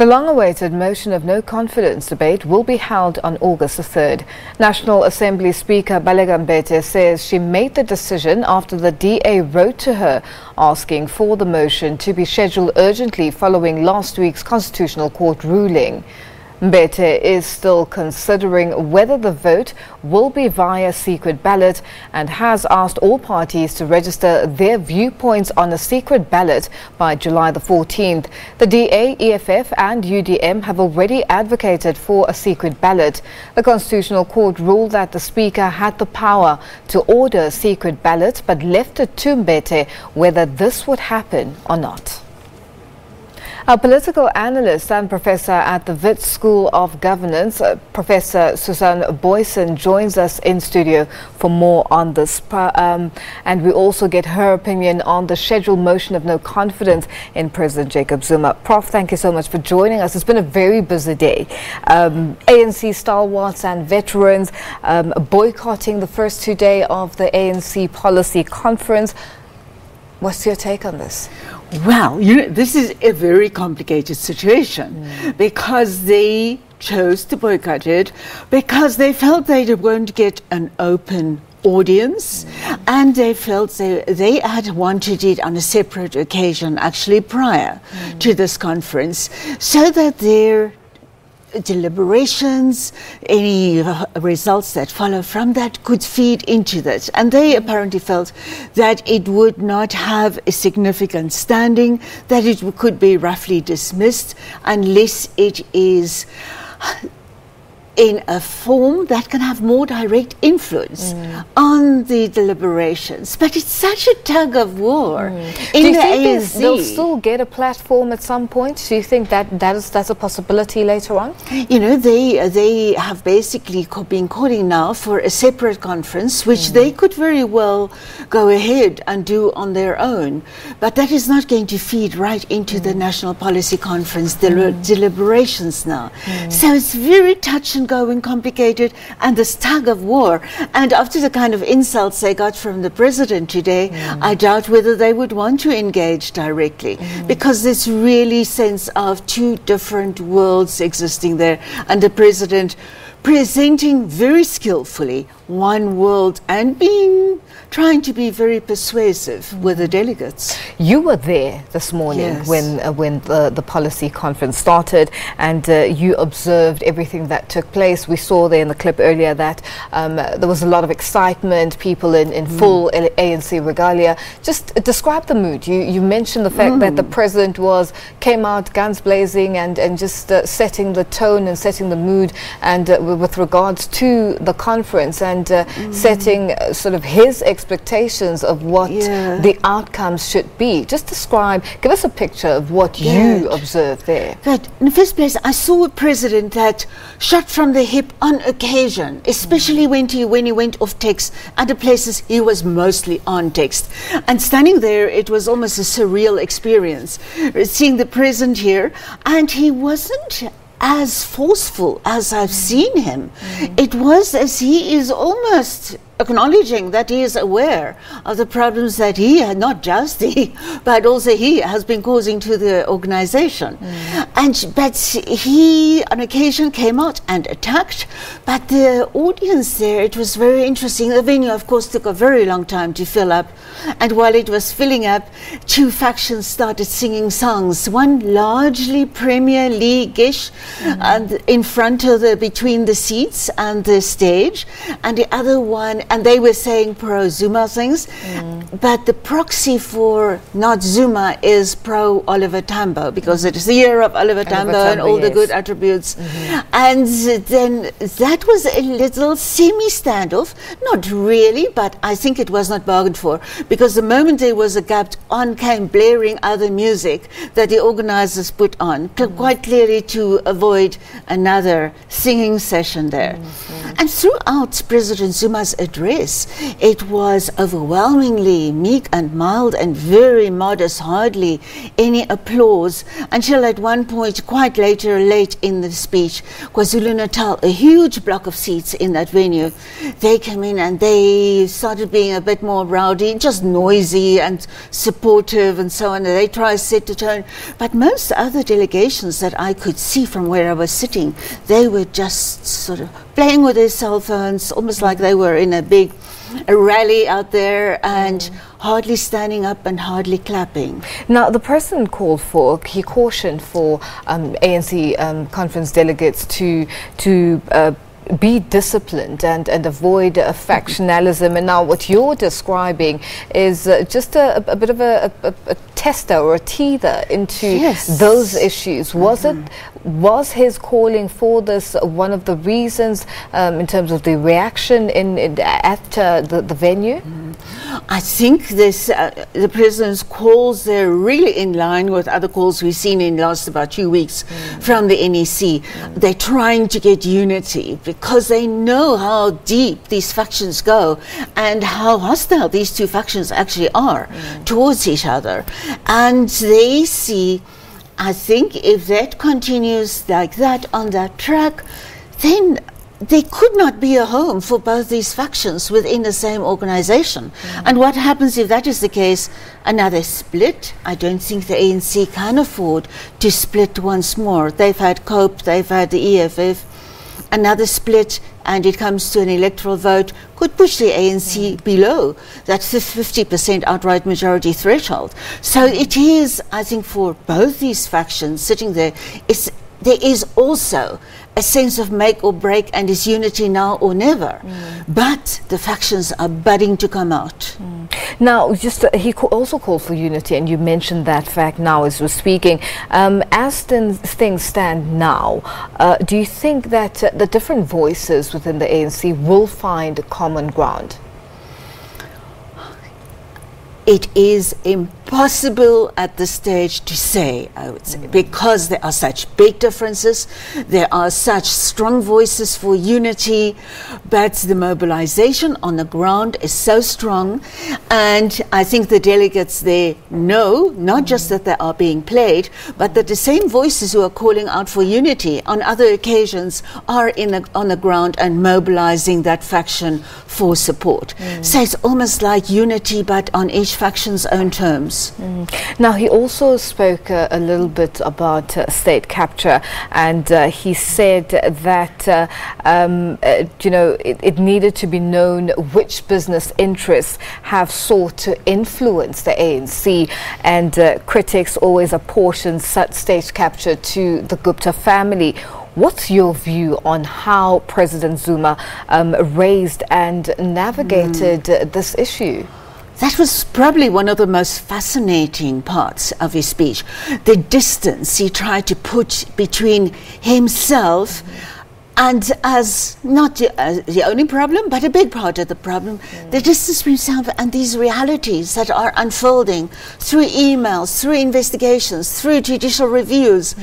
The long-awaited motion of no confidence debate will be held on August the 3rd. National Assembly Speaker Baleka Mbete says she made the decision after the DA wrote to her asking for the motion to be scheduled urgently following last week's Constitutional Court ruling. Mbete is still considering whether the vote will be via secret ballot and has asked all parties to register their viewpoints on a secret ballot by July the 14th. The DA, EFF and UDM have already advocated for a secret ballot. The Constitutional Court ruled that the Speaker had the power to order a secret ballot but left it to Mbete whether this would happen or not. Our political analyst and professor at the Wits School of Governance, Professor Booysen, joins us in studio for more on this. And we also get her opinion on the scheduled motion of no confidence in President Jacob Zuma. Prof, thank you so much for joining us. It's been a very busy day. ANC stalwarts and veterans boycotting the first 2 days of the ANC policy conference. What's your take on this? Well, this is a very complicated situation because they chose to boycott it because they felt they won't get an open audience and they felt they had wanted it on a separate occasion actually prior to this conference so that their deliberations, any results that follow from that could feed into that. And they apparently felt that it would not have a significant standing, that it could be roughly dismissed unless it is in a form that can have more direct influence on the deliberations. But it's such a tug of war in the ANC. They'll still get a platform at some point? Do you think that's a possibility later on? They have basically been calling now for a separate conference, which they could very well go ahead and do on their own. But that is not going to feed right into the National Policy Conference deliberations now. So it's very touch and go and complicated, and this tug of war. And after the kind of insults they got from the president today, I doubt whether they would want to engage directly because this really sense of two different worlds existing there, and the president presenting very skillfully one world and trying to be very persuasive with the delegates. You were there this morning when the policy conference started, and you observed everything that took place. We saw there in the clip earlier that there was a lot of excitement, people in full ANC regalia. Just describe the mood. You mentioned the fact that the president came out guns blazing and just setting the tone and setting the mood, and with regards to the conference and setting sort of his expectations of what the outcomes should be. Just give us a picture of what you observed there. Good. In the first place, I saw a president that shot from the hip on occasion, especially when he went off text. Other places he was mostly on text. And standing there, it was almost a surreal experience, seeing the president here, and he wasn't as forceful as I've seen him. It was as he is almost acknowledging that he is aware of the problems that he had, not just he, but also he has been causing to the organization. But he on occasion came out and attacked, but the audience there, it was very interesting. The venue of course took a very long time to fill up, and while it was filling up, two factions started singing songs, one largely Premier League-ish and in front of between the seats and the stage, and the other one, and they were saying pro-Zuma things, but the proxy for not Zuma is pro-Oliver Tambo, because it is the year of Oliver Tambo and all the good attributes. And then that was a little semi-standoff, not really, but I think it was not bargained for, because the moment there was a gap on came blaring other music that the organizers put on, quite clearly to avoid another singing session there. And throughout President Zuma's address, address, it was overwhelmingly meek and mild and very modest, hardly any applause, until at one point, quite late in the speech, KwaZulu-Natal, a huge block of seats in that venue, they came in and they started being a bit more rowdy, just noisy and supportive and so on. They tried to set the tone. But most other delegations that I could see from where I was sitting, they were just sort of playing with their cell phones, almost like they were in a big rally out there, and hardly standing up and hardly clapping. Now, the president he cautioned for ANC conference delegates to be disciplined and avoid factionalism. And now what you're describing is just a bit of a tester or a teether into those issues. Was his calling for this one of the reasons in terms of the reaction at the venue? I think this the president's calls, they're really in line with other calls we've seen in the last about 2 weeks from the NEC. They're trying to get unity because they know how deep these factions go and how hostile these two factions actually are towards each other. And they see, I think if that continues like that on that track, then there could not be a home for both these factions within the same organization. And what happens if that is the case? Another split. I don't think the ANC can afford to split once more. They've had COPE, they've had the EFF. Another split, and it comes to an electoral vote, could push the ANC below that 50% outright majority threshold. So it is, I think, for both these factions sitting there, there is also a sense of make or break, and is unity now or never. But the factions are budding to come out. Now, he also called for unity, and you mentioned that fact now as we're speaking. As things stand now, do you think that the different voices within the ANC will find common ground? It is impossible at this stage to say, I would say, because there are such big differences, there are such strong voices for unity, but the mobilization on the ground is so strong, and I think the delegates there know, not just that they are being played, but that the same voices who are calling out for unity on other occasions are on the ground and mobilizing that faction for support. So it's almost like unity, but on each faction's own terms. Now, he also spoke a little bit about state capture, and he said that it needed to be known which business interests have sought to influence the ANC, and critics always apportion such state capture to the Gupta family. What's your view on how President Zuma raised and navigated this issue? That was probably one of the most fascinating parts of his speech. The distance he tried to put between himself and, as not the only problem, but a big part of the problem, the distance between himself and these realities that are unfolding through emails, through investigations, through judicial reviews.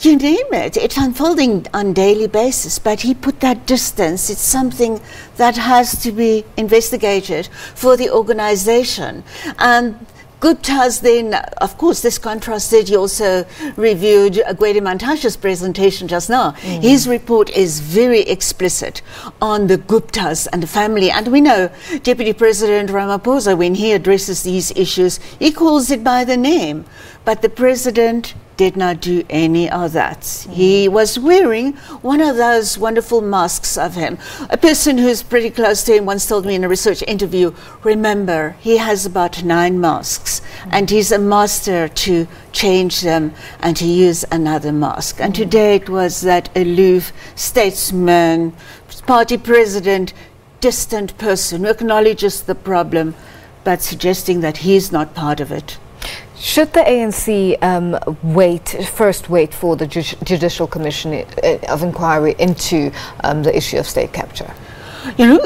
You name it, it's unfolding on a daily basis, but he put that distance. It's something that has to be investigated for the organization. And Gupta's then, of course, this contrasted. He also reviewed Gwede Mantashe's presentation just now. His report is very explicit on the Guptas and the family. And we know Deputy President Ramaphosa, when he addresses these issues, he calls it by the name. But the president did not do any of that. He was wearing one of those wonderful masks of him. A person who's pretty close to him once told me in a research interview, remember, he has about 9 masks, and he's a master to change them and to use another mask. And today it was that aloof statesman, party president, distant person who acknowledges the problem, but suggesting that he's not part of it. Should the ANC first wait for the Judicial Commission of Inquiry into the issue of state capture? You know,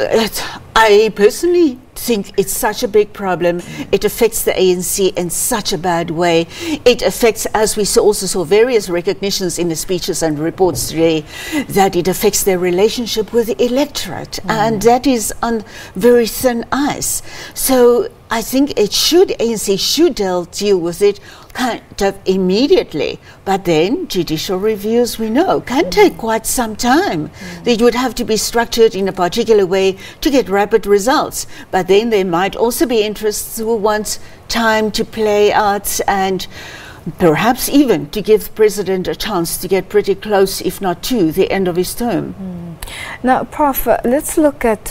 I personally think it's such a big problem. It affects the ANC in such a bad way. It affects, as we also saw various recognitions in the speeches and reports today, that it affects their relationship with the electorate, and that is on very thin ice. So I think ANC should deal with it kind of immediately, but then judicial reviews, we know, can take quite some time. They would have to be structured in a particular way to get rapid results, but then there might also be interests who want time to play out and perhaps even to give the president a chance to get pretty close, if not to, the end of his term. Now, Prof, let's look at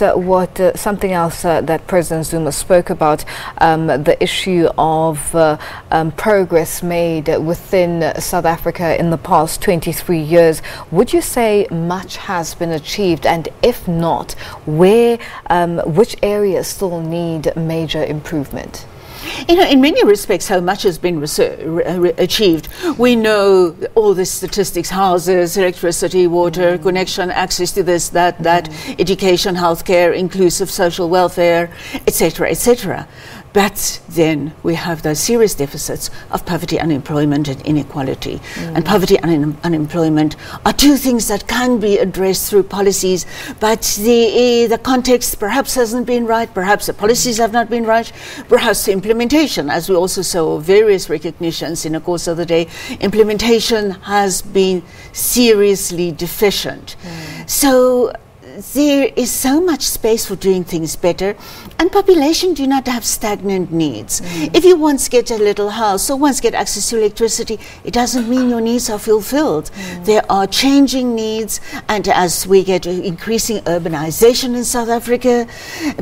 something else that President Zuma spoke about, the issue of progress made within South Africa in the past 23 years. Would you say much has been achieved? And if not, which areas still need major improvement? You know, in many respects, how much has been achieved. We know all the statistics: houses, electricity, water, connection, access to this, that, education, healthcare, inclusive social welfare, etc., etc. But then we have those serious deficits of poverty, unemployment, and inequality. And poverty and unemployment are two things that can be addressed through policies, but the context perhaps hasn't been right, perhaps the policies have not been right, perhaps the implementation, as we also saw various recognitions in the course of the day, implementation has been seriously deficient. So there is so much space for doing things better, and population do not have stagnant needs. If you once get a little house or once get access to electricity, it doesn't mean your needs are fulfilled. There are changing needs, and as we get increasing urbanization in South Africa,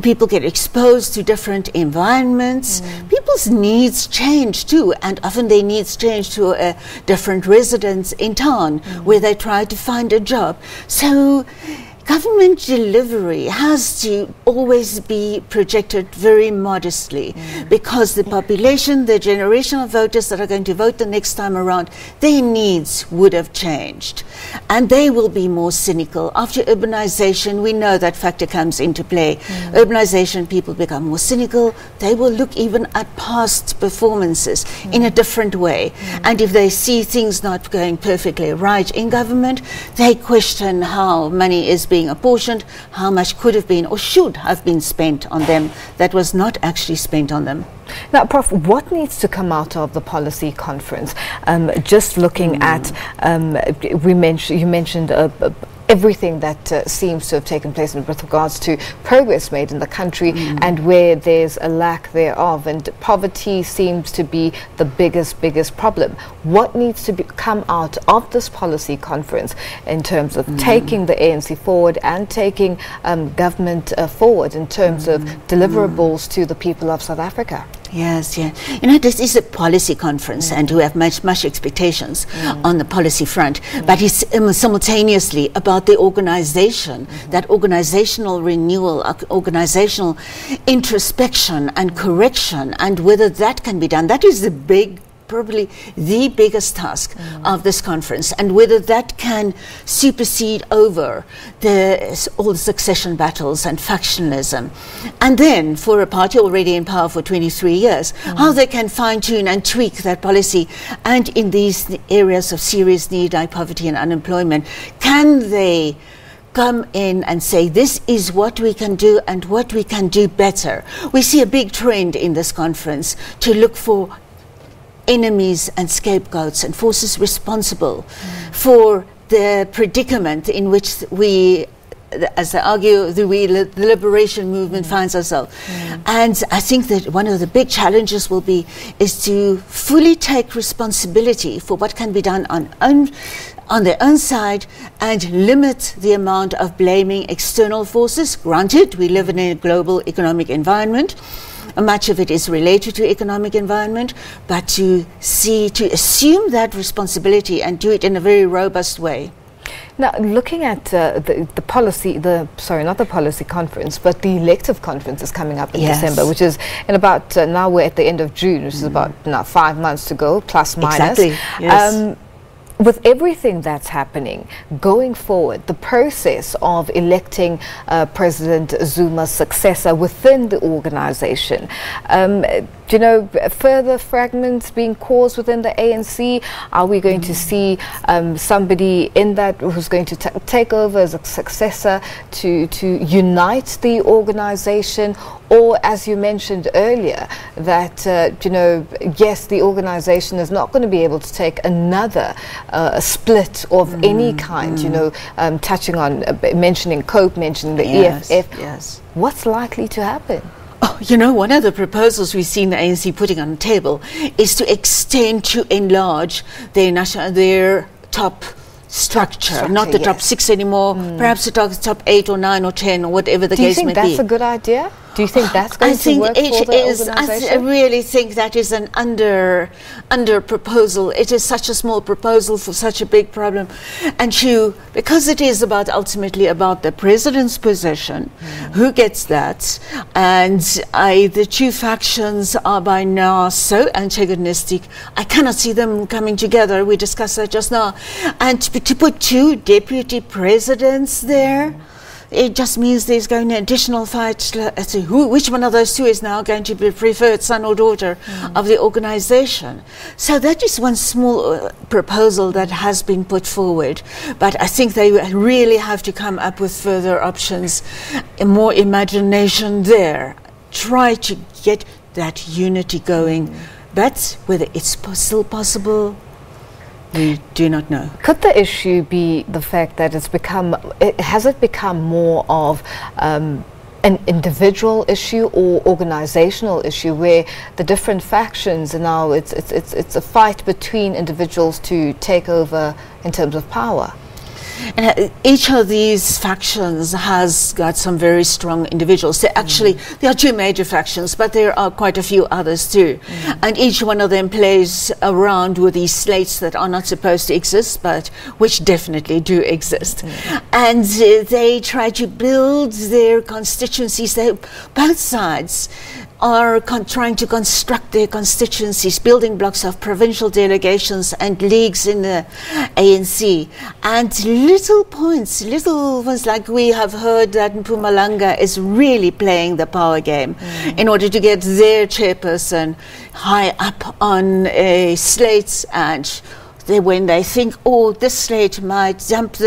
people get exposed to different environments. People's needs change too, and often their needs change to a different residence in town where they try to find a job. So government delivery has to always be projected very modestly, because the population, the generation of voters that are going to vote the next time around, their needs would have changed, and they will be more cynical. After urbanization, we know that factor comes into play. Urbanization, people become more cynical. They will look even at past performances in a different way, and if they see things not going perfectly right in government, they question how money is being apportioned, how much could have been or should have been spent on them that was not actually spent on them. Now, Prof, what needs to come out of the policy conference? Just looking at, you mentioned everything that seems to have taken place with regards to progress made in the country and where there's a lack thereof, and poverty seems to be the biggest problem. What needs to come out of this policy conference in terms of taking the ANC forward and taking government forward in terms of deliverables to the people of South Africa? Yes, yeah. You know, this is a policy conference, and we have much expectations on the policy front, but it's simultaneously about the organization, that organizational renewal, organizational introspection and correction, and whether that can be done. That is probably the biggest task of this conference, and whether that can supersede over all the succession battles and factionalism. And then for a party already in power for 23 years, how they can fine-tune and tweak that policy, and in these areas of serious need like poverty and unemployment, can they come in and say, this is what we can do and what we can do better. We see a big trend in this conference to look for enemies and scapegoats and forces responsible for the predicament in which we, as I argue, the liberation movement finds ourselves. And I think that one of the big challenges is to fully take responsibility for what can be done on their own side, and limit the amount of blaming external forces. Granted, we live in a global economic environment. Much of it is related to economic environment, but to assume that responsibility and do it in a very robust way. Now, looking at the policy, not the policy conference, but the elective conference is coming up in December, which is in about, now we're at the end of June, which is about now 5 months to go, plus minus. Exactly, yes. with everything that's happening going forward, the process of electing President Zuma's successor within the organization, do you know, further fragments being caused within the ANC? Are we going to see somebody in that who's going to take over as a successor to unite the organization? Or, as you mentioned earlier, that, you know, yes, the organization is not going to be able to take another split of any kind, you know, touching on, mentioning COPE, mentioning the EFF. Yes. What's likely to happen? Oh, you know, one of the proposals we've seen the ANC putting on the table is to extend, to enlarge their top structure, not the top 6 anymore, perhaps the top 8 or 9 or 10 or whatever the case may be. Do you think that's a good idea? Do you think that's going to work for the organization? I really think that is an under proposal. It is such a small proposal for such a big problem, and because it is ultimately about the president's position, who gets that, and the two factions are by now so antagonistic. I cannot see them coming together. We discussed that just now, and to put 2 deputy presidents there. It just means there's going to be an additional fight as to which one of those 2 is now going to be preferred son or daughter of the organization. So that is one small proposal that has been put forward. But I think they really have to come up with further options, more imagination there. Try to get that unity going. But whether it's still possible, we do not know. Could the issue be the fact that has it become more of an individual issue or organizational issue, where the different factions are now, it's a fight between individuals to take over in terms of power? And each of these factions has got some very strong individuals. There are 2 major factions, but there are quite a few others too. And each one of them plays around with these slates that are not supposed to exist, but which definitely do exist. And they try to build their constituencies. Both sides are trying to construct their constituencies, building blocks of provincial delegations and leagues in the ANC. And little ones, like we have heard that Mpumalanga is really playing the power game in order to get their chairperson high up on a slate, and when they think, oh, this slate might dump,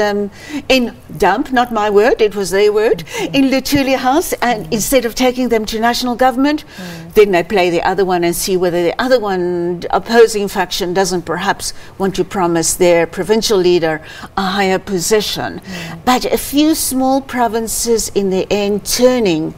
not my word, it was their word, in Luthuli House, and instead of taking them to national government, then they play the other one and see whether the other one, opposing faction, doesn't perhaps want to promise their provincial leader a higher position. But a few small provinces in the end turning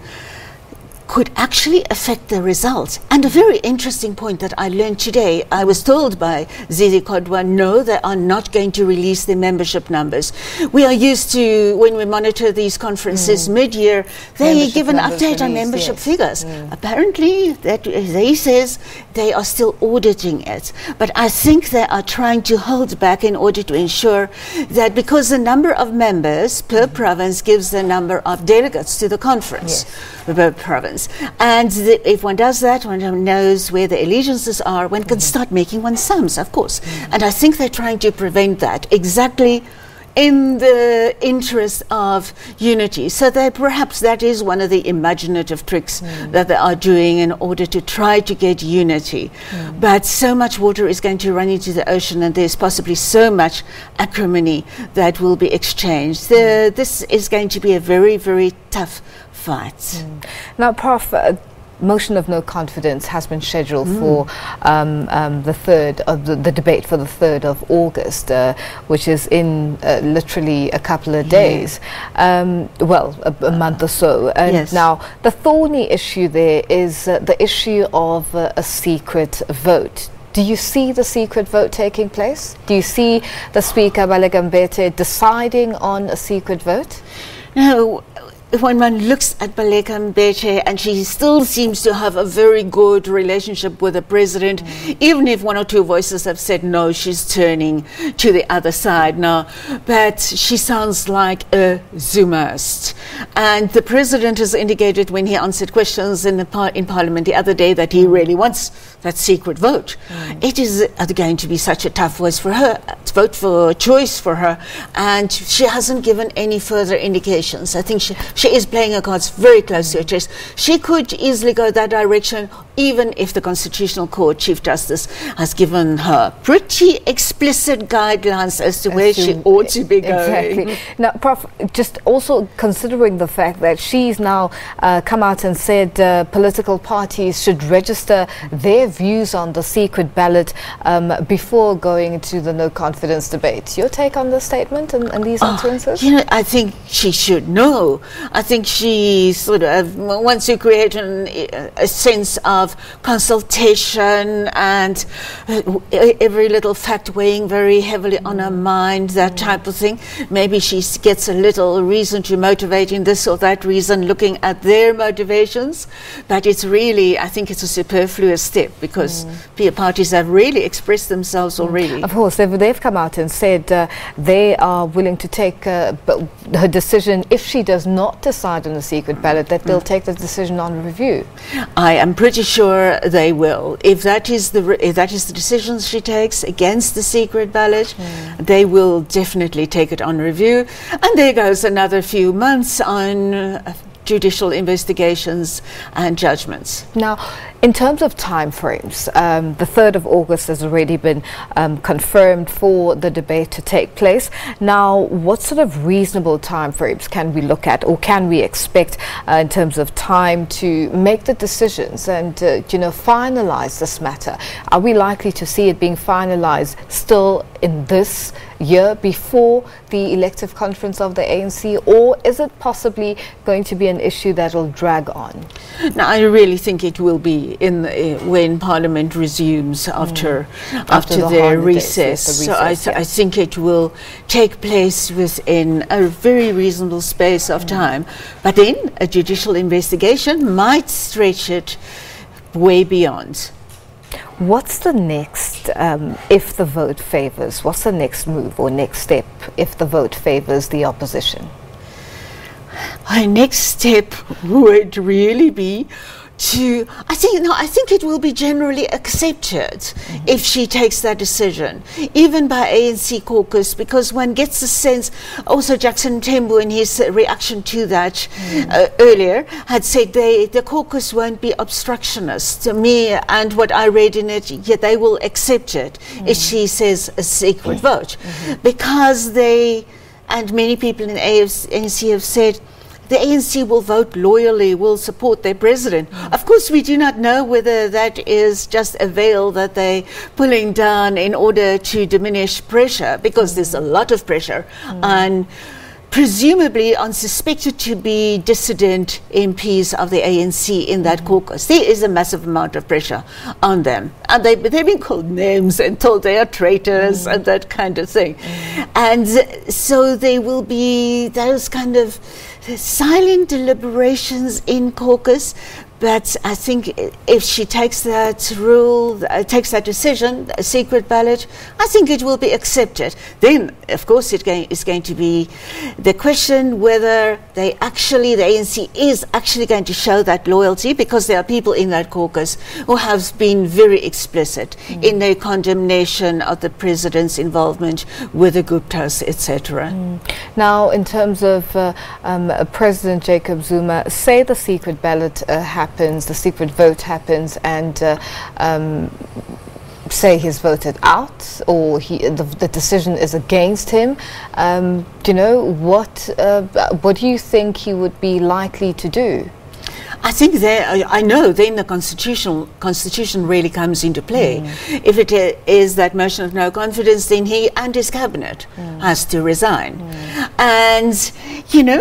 could actually affect the results. And a very interesting point that I learned today, I was told by Zizi Kodwa, no, they are not going to release the membership numbers. We are used to, when we monitor these conferences mid-year, they give an update on membership figures. Apparently, they says they are still auditing it. But I think they are trying to hold back in order to ensure that, because the number of members per province gives the number of delegates to the conference per province. And if one does that, one knows where the allegiances are, one can start making one's sums, of course. And I think they're trying to prevent that exactly in the interest of unity. So perhaps that is one of the imaginative tricks that they are doing in order to try to get unity. But so much water is going to run into the ocean, and there's possibly so much acrimony that will be exchanged. This is going to be a very, very tough fight. Now, Prof, motion of no confidence has been scheduled for the 3rd of the debate for the 3rd of August, which is in literally a couple of days, well, a month or so. And now the thorny issue there is the issue of a secret vote. Do you see the secret vote taking place? Do you see the Speaker Baleka Mbete deciding on a secret vote? No. When one looks at Baleka Mbete, and she still seems to have a very good relationship with the president, even if 1 or 2 voices have said no, she's turning to the other side now. But she sounds like a Zumaist. And the president has indicated, when he answered questions in Parliament the other day, that he really wants that secret vote. It is going to be such a tough voice for her, vote for choice for her, and she hasn't given any further indications. I think she is playing her cards very close to her chest. She could easily go that direction, even if the Constitutional Court Chief Justice has given her pretty explicit guidelines as to where she ought to be going. Exactly. Now, Prof, just also considering the fact that she's now come out and said political parties should register their views on the secret ballot before going into the no confidence debate. Your take on this statement and these utterances? You know, I think she should know. I think she sort of wants to create a sense of consultation and every little fact weighing very heavily on her mind, that type of thing. Maybe she gets a little reason to motivate in this or that reason, looking at their motivations. But it's really, I think it's a superfluous step, because parties have really expressed themselves already. Of course, they've come out and said they are willing to take her decision if she does not decide on the secret ballot, that they'll take the decision on review. I am pretty sure they will. If that is the decision she takes against the secret ballot, they will definitely take it on review. And there goes another few months on judicial investigations and judgments. Now, in terms of time frames, the 3rd of August has already been confirmed for the debate to take place. Now, what sort of reasonable time frames can we look at, or can we expect in terms of time to make the decisions and finalize this matter? Are we likely to see it being finalized still in this year before the elective conference of the ANC, or is it possibly going to be an issue that will drag on? Now, I really think it will be when Parliament resumes after their recess. So I think it will take place within a very reasonable space of time. But then a judicial investigation might stretch it way beyond. What's the next, if the vote favors? What's the next move or next step if the vote favors the opposition? Our next step would really be to, I think it will be generally accepted if she takes that decision, even by ANC caucus, because one gets a sense, also Jackson Tembu in his reaction to that earlier had said the caucus won't be obstructionist. To me, and what I read in it, yet they will accept it if she says a secret vote, because they, and many people in ANC have said, the ANC will vote loyally, will support their president. Of course, we do not know whether that is just a veil that they're pulling down in order to diminish pressure, because there's a lot of pressure on, presumably, on suspected to be dissident MPs of the ANC in that caucus. There is a massive amount of pressure on them. And they've been called names and told they are traitors and that kind of thing. And so there will be those kind of silent deliberations in caucus, but I think if she takes that takes that decision, a secret ballot, I think it will be accepted. Then, of course, it's going to be the question whether the ANC is actually going to show that loyalty, because there are people in that caucus who have been very explicit in their condemnation of the president's involvement with the Guptas, etc. Now, in terms of President Jacob Zuma, say the secret ballot happens, the secret vote happens, and say he's voted out, or the decision is against him. What do you think he would be likely to do? I think I know then the constitution really comes into play. If it is that motion of no confidence, then he and his cabinet has to resign. And,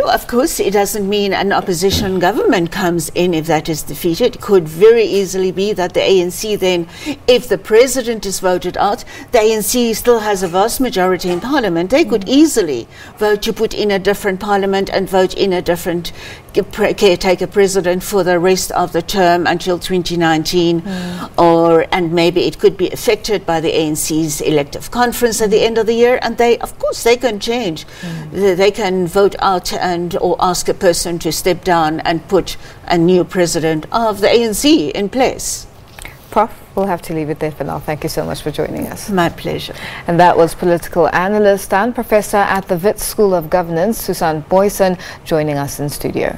of course, it doesn't mean an opposition government comes in if that is defeated. It could very easily be that the ANC then, if the president is voted out, the ANC still has a vast majority in parliament. They could easily vote to put in a different parliament and vote in a different caretaker president for the rest of the term until 2019, and maybe it could be affected by the ANC's elective conference at the end of the year, and they can change. They can vote out or ask a person to step down and put a new president of the ANC in place. Prof, we'll have to leave it there for now. Thank you so much for joining us. My pleasure. And that was political analyst and professor at the Wits School of Governance, Booysen, joining us in studio.